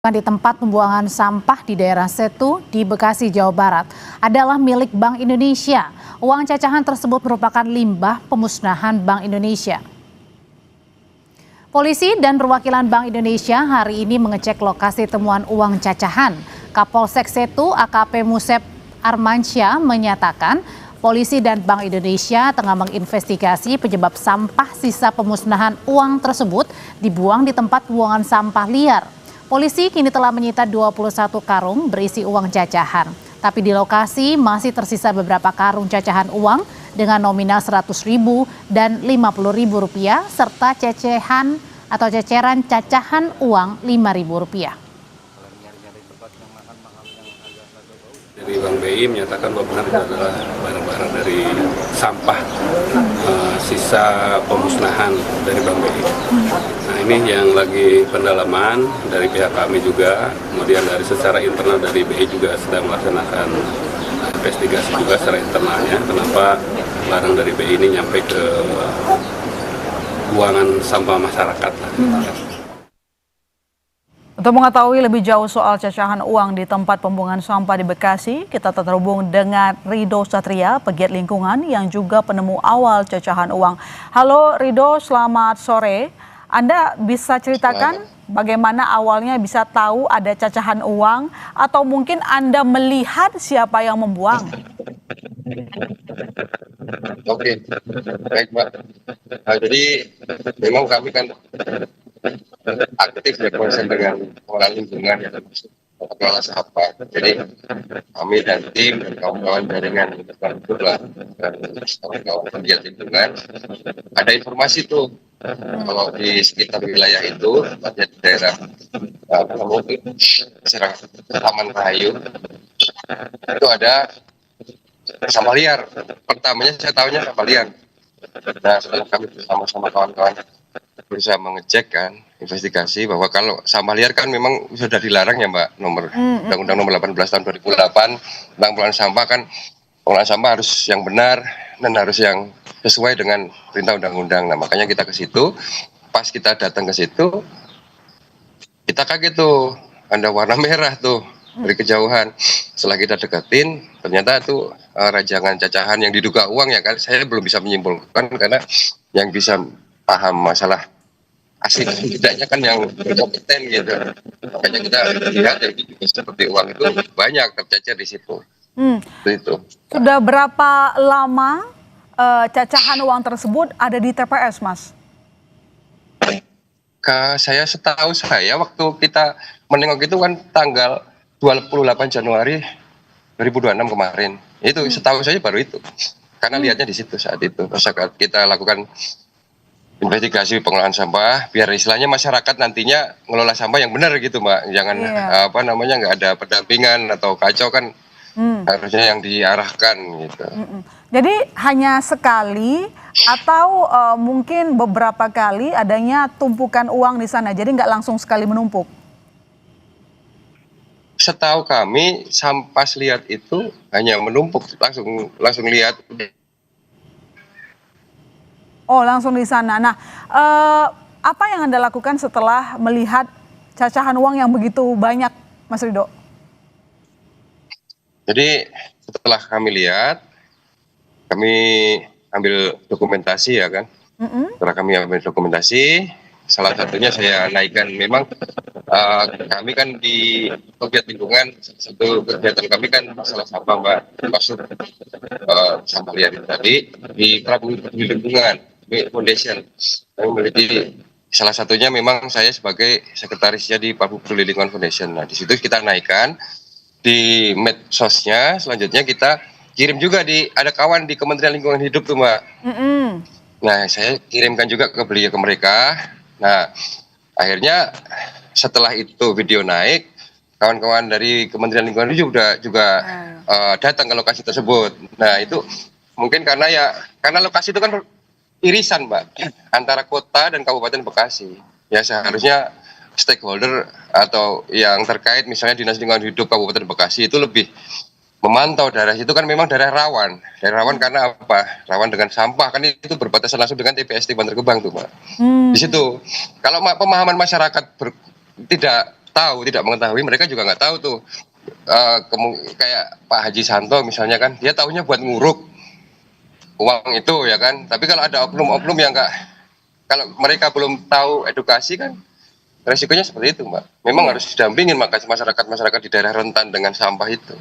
Di tempat pembuangan sampah di daerah Setu di Bekasi, Jawa Barat adalah milik Bank Indonesia. Uang cacahan tersebut merupakan limbah pemusnahan Bank Indonesia. Polisi dan perwakilan Bank Indonesia hari ini mengecek lokasi temuan uang cacahan. Kapolsek Setu AKP Musep Armansyah menyatakan polisi dan Bank Indonesia tengah menginvestigasi penyebab sampah sisa pemusnahan uang tersebut dibuang di tempat buangan sampah liar. Polisi kini telah menyita 21 karung berisi uang cacahan. Tapi di lokasi masih tersisa beberapa karung cacahan uang dengan nominal Rp100.000 dan Rp50.000 serta cecehan atau ceceran cacahan uang Rp5.000. Dari Bank BI menyatakan bahwa benar itu adalah barang-barang dari sampah sisa pemusnahan dari Bank BI. Nah, ini yang lagi pendalaman dari pihak kami juga, kemudian dari secara internal dari BI juga sedang melaksanakan investigasi juga secara internalnya kenapa barang dari BI ini nyampe ke buangan sampah masyarakat. Untuk mengetahui lebih jauh soal cacahan uang di tempat pembuangan sampah di Bekasi, kita terhubung dengan Rido Satria, pegiat lingkungan yang juga penemu awal cacahan uang. Halo Rido, selamat sore. Anda bisa ceritakan bagaimana awalnya bisa tahu ada cacahan uang atau mungkin Anda melihat siapa yang membuang? Oke, baik Mbak. Nah, jadi memang kami kan aktif ya konsen dengan pengelola lingkungan ya, pengelola sampah. Jadi kami dan tim dan kawan-kawan jaringan itulah kawan-kawan pegiat lingkungan ada informasi tuh kalau di sekitar wilayah itu tepatnya di daerah Taman Rahayu itu ada sampah liar. Pertamanya saya tahunya sampah liar. Nah, setelah kami bersama-sama kawan-kawan berusaha mengecek kan, investigasi bahwa kalau sampah liar kan memang sudah dilarang ya Mbak, Undang-Undang nomor 18 tahun 2008 tentang pengelolaan sampah kan, pengelolaan sampah harus yang benar dan harus yang sesuai dengan perintah undang-undang. Nah, makanya kita ke situ, pas kita datang ke situ, kita kaget tuh, ada warna merah tuh dari kejauhan. Setelah kita deketin, ternyata itu rajangan cacahan yang diduga uang ya kan. Saya belum bisa menyimpulkan karena yang bisa paham masalah asli tidaknya kan yang kompeten gitu. Makanya kita lihat yang juga seperti uang itu banyak tercecer di situ. Itu. Sudah berapa lama cacahan uang tersebut ada di TPS, Mas? Saya setahu saya waktu kita menengok itu kan tanggal 28 Januari 2026 kemarin. Itu setahu saya baru itu. Karena lihatnya di situ saat itu. Saat kita lakukan investigasi pengelolaan sampah, biar istilahnya masyarakat nantinya ngelola sampah yang benar gitu Mbak. Jangan nggak ada pendampingan atau kacau kan. Harusnya yang diarahkan gitu. Jadi hanya sekali atau mungkin beberapa kali adanya tumpukan uang di sana. Jadi nggak langsung sekali menumpuk. Setahu kami sampah liar itu hanya menumpuk, langsung lihat. Oh, langsung di sana. Nah, apa yang Anda lakukan setelah melihat cacahan uang yang begitu banyak, Mas Rido? Jadi setelah kami lihat, kami ambil dokumentasi ya kan. Setelah kami ambil dokumentasi, salah satunya saya naikkan. Memang kami kan di pegiat lingkungan, satu kegiatan kami kan masalah sampah Mbak, masuk sampah liar tadi di Prabu Lingkungan Foundation. Kami memiliki salah satunya memang saya sebagai sekretarisnya di Prabu Lingkungan Foundation. Nah di situ kita naikkan di medsosnya, selanjutnya kita kirim juga ada kawan di Kementerian Lingkungan Hidup tuh Mbak. Nah saya kirimkan juga ke beliau ke mereka. Nah akhirnya setelah itu video naik, kawan-kawan dari Kementerian Lingkungan Hidup juga datang ke lokasi tersebut. Nah itu mungkin karena lokasi itu kan irisan Mbak antara kota dan Kabupaten Bekasi. Ya seharusnya stakeholder atau yang terkait misalnya Dinas Lingkungan Hidup Kabupaten Bekasi itu lebih memantau daerah itu kan memang daerah rawan. Daerah rawan karena apa? Rawan dengan sampah kan itu berbatasan langsung dengan TPST Bantar Gebang tuh Mbak. Di situ kalau pemahaman masyarakat tidak tahu, tidak mengetahui, mereka juga nggak tahu tuh. Kayak Pak Haji Santo misalnya kan, dia tahunya buat nguruk uang itu ya kan. Tapi kalau ada oknum-oknum yang nggak, kalau mereka belum tahu edukasi kan, resikonya seperti itu, Mbak. Memang harus didampingin masyarakat di daerah rentan dengan sampah itu.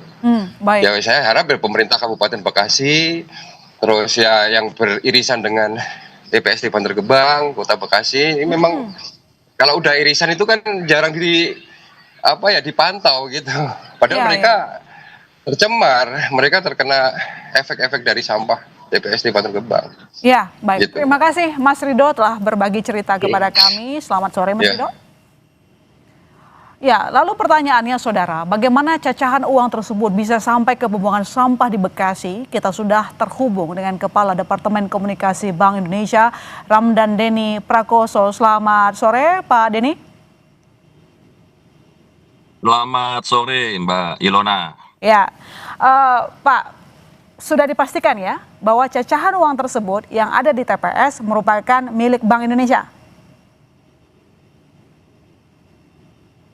Baik. Ya saya harap pemerintah Kabupaten Bekasi, terus ya yang beririsan dengan TPSD Bantar Gebang, Kota Bekasi, ini memang kalau udah irisan itu kan jarang dipantau gitu. Padahal mereka tercemar, mereka terkena efek-efek dari sampah TPSD Bantar Gebang. Ya, baik. Gitu. Terima kasih Mas Ridho telah berbagi cerita kepada kami. Selamat sore Mas Ridho. Ya, lalu pertanyaannya saudara, bagaimana cacahan uang tersebut bisa sampai ke pembuangan sampah di Bekasi? Kita sudah terhubung dengan Kepala Departemen Komunikasi Bank Indonesia, Ramdan Denny Prakoso. Selamat sore Pak Denny. Selamat sore Mbak Ilona. Ya, Pak, sudah dipastikan ya bahwa cacahan uang tersebut yang ada di TPS merupakan milik Bank Indonesia?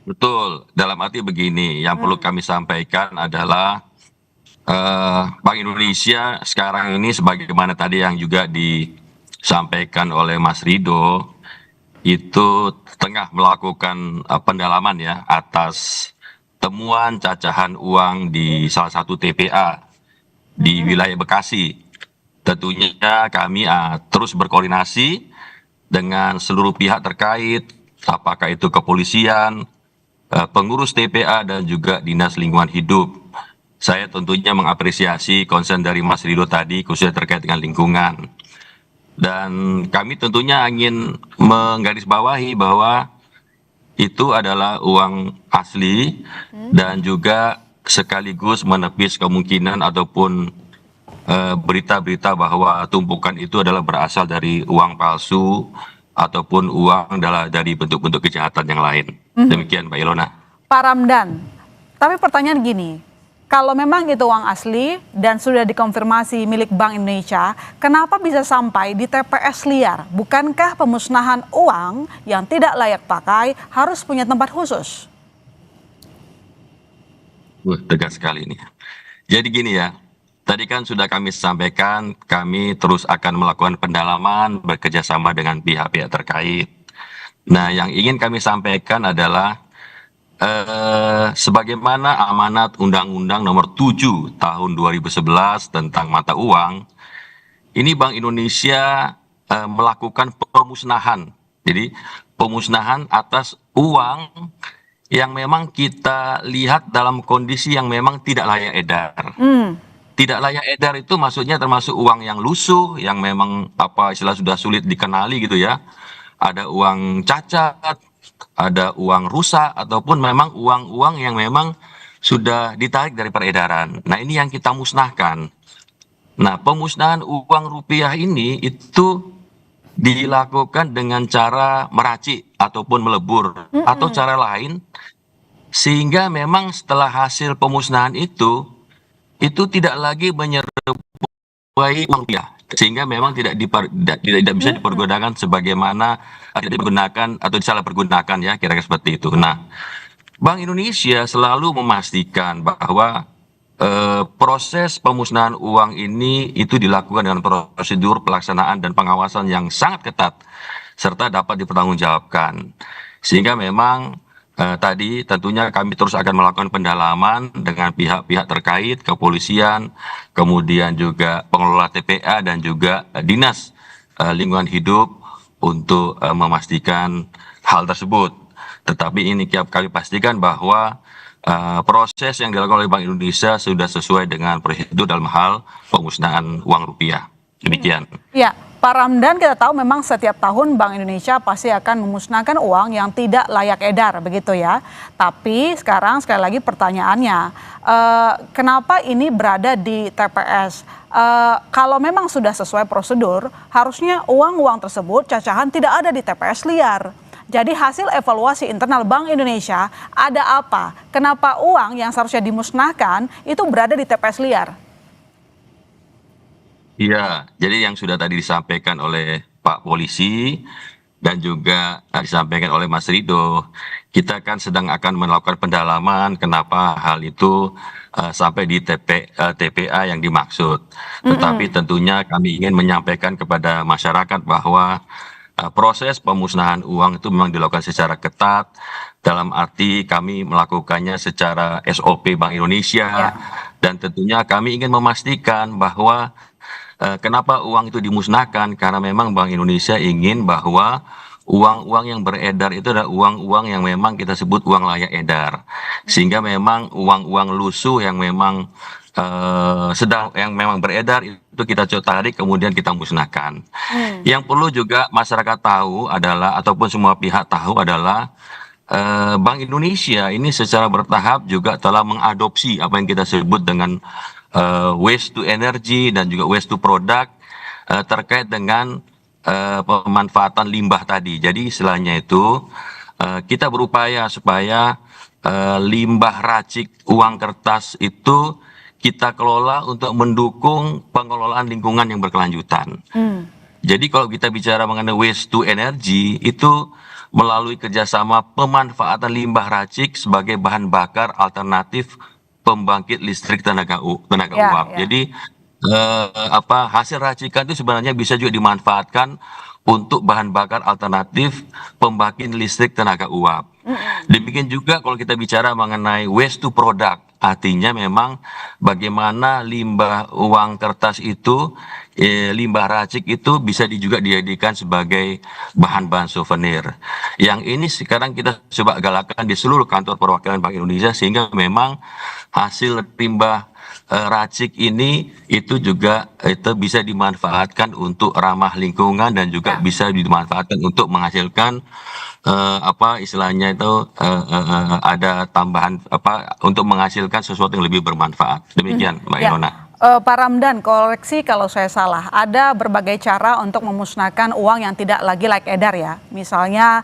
Betul, dalam arti begini, yang perlu kami sampaikan adalah Bank Indonesia sekarang ini sebagaimana tadi yang juga disampaikan oleh Mas Ridho, itu tengah melakukan pendalaman ya atas temuan cacahan uang di salah satu TPA di wilayah Bekasi. Tentunya kami terus berkoordinasi dengan seluruh pihak terkait, apakah itu kepolisian, pengurus TPA dan juga Dinas Lingkungan Hidup. Saya tentunya mengapresiasi konsen dari Mas Ridho tadi khususnya terkait dengan lingkungan. Dan kami tentunya ingin menggarisbawahi bahwa itu adalah uang asli dan juga sekaligus menepis kemungkinan ataupun berita-berita bahwa tumpukan itu adalah berasal dari uang palsu ataupun uang dari bentuk-bentuk kejahatan yang lain. Demikian Mbak Ilona. Pak Ramdan, tapi pertanyaan gini, kalau memang itu uang asli dan sudah dikonfirmasi milik Bank Indonesia, kenapa bisa sampai di TPS liar? Bukankah pemusnahan uang yang tidak layak pakai harus punya tempat khusus? Tegas sekali ini. Jadi gini ya, tadi kan sudah kami sampaikan, kami terus akan melakukan pendalaman bekerjasama dengan pihak-pihak terkait. Nah, yang ingin kami sampaikan adalah sebagaimana amanat Undang-Undang Nomor 7 Tahun 2011 tentang mata uang, ini Bank Indonesia melakukan pemusnahan. Jadi pemusnahan atas uang yang memang kita lihat dalam kondisi yang memang tidak layak edar. Tidak layak edar itu maksudnya termasuk uang yang lusuh, yang memang istilah sudah sulit dikenali gitu ya. Ada uang cacat, ada uang rusak, ataupun memang uang-uang yang memang sudah ditarik dari peredaran. Nah, ini yang kita musnahkan. Nah, pemusnahan uang rupiah ini itu dilakukan dengan cara meracik ataupun melebur atau cara lain, sehingga memang setelah hasil pemusnahan itu tidak lagi menyerupai uang rupiah, sehingga memang tidak bisa dipergunakan sebagaimana tidak digunakan atau disalahpergunakan ya, kira-kira seperti itu. Nah, Bank Indonesia selalu memastikan bahwa proses pemusnahan uang ini itu dilakukan dengan prosedur pelaksanaan dan pengawasan yang sangat ketat serta dapat dipertanggungjawabkan. Sehingga memang tadi tentunya kami terus akan melakukan pendalaman dengan pihak-pihak terkait, kepolisian, kemudian juga pengelola TPA dan juga Dinas Lingkungan Hidup untuk memastikan hal tersebut. Tetapi ini kami pastikan bahwa proses yang dilakukan oleh Bank Indonesia sudah sesuai dengan prosedur dalam hal pemusnahan uang rupiah. Demikian. Ya, Pak Ramdan, kita tahu memang setiap tahun Bank Indonesia pasti akan memusnahkan uang yang tidak layak edar, begitu ya. Tapi sekarang sekali lagi pertanyaannya, kenapa ini berada di TPS? Kalau memang sudah sesuai prosedur, harusnya uang-uang tersebut cacahan tidak ada di TPS liar. Jadi hasil evaluasi internal Bank Indonesia ada apa? Kenapa uang yang seharusnya dimusnahkan itu berada di TPS liar? Iya, jadi yang sudah tadi disampaikan oleh Pak Polisi dan juga disampaikan oleh Mas Ridho, kita kan sedang akan melakukan pendalaman kenapa hal itu sampai di TPA yang dimaksud. Tetapi tentunya kami ingin menyampaikan kepada masyarakat bahwa proses pemusnahan uang itu memang dilakukan secara ketat, dalam arti kami melakukannya secara SOP Bank Indonesia, dan tentunya kami ingin memastikan bahwa kenapa uang itu dimusnahkan, karena memang Bank Indonesia ingin bahwa uang-uang yang beredar itu adalah uang-uang yang memang kita sebut uang layak edar, sehingga memang uang-uang lusuh yang memang yang memang beredar itu kita tarik kemudian kita musnahkan. Yang perlu juga masyarakat tahu adalah, ataupun semua pihak tahu adalah, Bank Indonesia ini secara bertahap juga telah mengadopsi apa yang kita sebut dengan waste to energy dan juga waste to product terkait dengan pemanfaatan limbah tadi. Jadi istilahnya itu kita berupaya supaya limbah racik uang kertas itu kita kelola untuk mendukung pengelolaan lingkungan yang berkelanjutan. Jadi kalau kita bicara mengenai waste to energy itu melalui kerjasama pemanfaatan limbah racik sebagai bahan bakar alternatif pembangkit listrik tenaga uap. Jadi hasil racikan itu sebenarnya bisa juga dimanfaatkan untuk bahan bakar alternatif pembangkit listrik tenaga uap. Demikian juga kalau kita bicara mengenai waste to product, artinya memang bagaimana limbah uang kertas itu, limbah racik itu bisa juga dijadikan sebagai bahan-bahan souvenir. Yang ini sekarang kita coba galakan di seluruh kantor perwakilan Bank Indonesia, sehingga memang hasil limbah racik ini itu juga bisa dimanfaatkan untuk ramah lingkungan dan juga bisa dimanfaatkan untuk menghasilkan istilahnya itu ada tambahan untuk menghasilkan sesuatu yang lebih bermanfaat. Demikian Mbak Ilona. Pak Ramdan, koreksi kalau saya salah. Ada berbagai cara untuk memusnahkan uang yang tidak lagi layak edar ya. Misalnya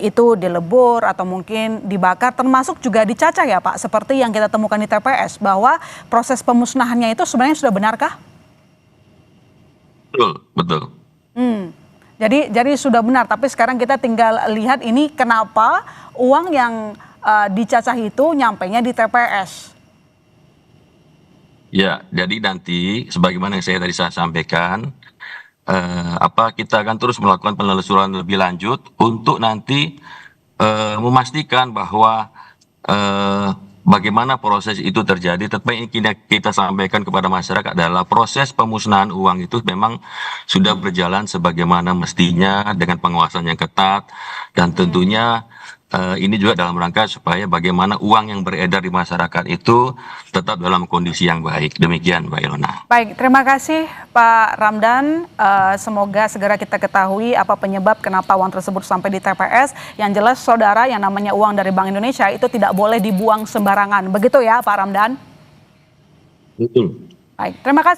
itu dilebur atau mungkin dibakar, termasuk juga dicacah ya Pak. Seperti yang kita temukan di TPS, bahwa proses pemusnahannya itu sebenarnya sudah benarkah? Betul. Jadi sudah benar, tapi sekarang kita tinggal lihat ini kenapa uang yang dicacah itu nyampainya di TPS. Ya, jadi nanti sebagaimana yang saya sampaikan, kita akan terus melakukan penelusuran lebih lanjut untuk nanti memastikan bahwa bagaimana proses itu terjadi. Tetapi yang kita sampaikan kepada masyarakat adalah proses pemusnahan uang itu memang sudah berjalan sebagaimana mestinya dengan pengawasan yang ketat, dan tentunya ini juga dalam rangka supaya bagaimana uang yang beredar di masyarakat itu tetap dalam kondisi yang baik. Demikian Mbak Ilona. Baik, terima kasih Pak Ramdan. Semoga segera kita ketahui apa penyebab kenapa uang tersebut sampai di TPS. Yang jelas saudara, yang namanya uang dari Bank Indonesia itu tidak boleh dibuang sembarangan. Begitu ya Pak Ramdan? Betul. Baik, terima kasih.